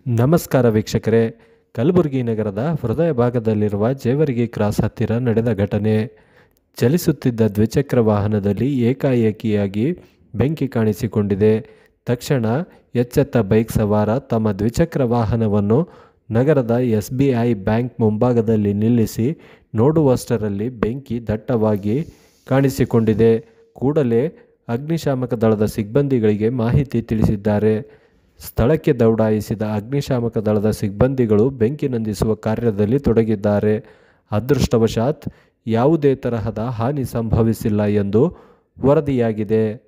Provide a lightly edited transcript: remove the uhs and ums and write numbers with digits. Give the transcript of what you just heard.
ನಮಸ್ಕಾರ ವೀಕ್ಷಕರೇ, ಕಲಬುರಗಿ ನಗರದ ಹೃದಯ ಭಾಗದಲ್ಲಿರುವ ಜೇವರ್ಗಿ ಕ್ರಾಸ್ ಹತ್ತಿರ ನಡೆದ ಘಟನೆ. ಚಲಿಸುತ್ತಿದ್ದ ದ್ವಿಚಕ್ರ ವಾಹನದಲ್ಲಿ ಏಕಾಏಕಿಯಾಗಿ ಬೆಂಕಿ ಕಾಣಿಸಿಕೊಂಡಿದೆ. ತಕ್ಷಣ ಎಚ್ಚೆತ್ತ ಬೈಕ್ ಸವಾರ ತಮ್ಮ ದ್ವಿಚಕ್ರ ವಾಹನವನ್ನು ನಗರದ SBI ಬ್ಯಾಂಕ್ ಮುಂಭಾಗದಲ್ಲಿ ನಿಲ್ಲಿಸಿ ನೋಡುವಷ್ಟರಲ್ಲಿ ಬೆಂಕಿ ದಟ್ಟವಾಗಿ ಕಾಣಿಸಿಕೊಂಡಿದೆ. ಕೂಡಲೇ ಅಗ್ನಿಶಾಮಕ ದಳದ ಸಿಬ್ಬಂದಿಗಳಿಗೆ ಮಾಹಿತಿ ತಿಳಿಸಿದ್ದಾರೆ. ಸ್ಥಳಕ್ಕೆ ದೌಡಾಯಿಸಿದ ಅಗ್ನಿಶಾಮಕ ದಳದ ಸಿಬ್ಬಂದಿಗಳು ಬೆಂಕಿ ನಂದಿಸುವ ಕಾರ್ಯದಲ್ಲಿ ತೊಡಗಿದ್ದಾರೆ. ಅದೃಷ್ಟವಶಾತ್ ಯಾವುದೇ ತರಹದ ಹಾನಿ ಸಂಭವಿಸಿಲ್ಲ ಎಂದು ವರದಿಯಾಗಿದೆ.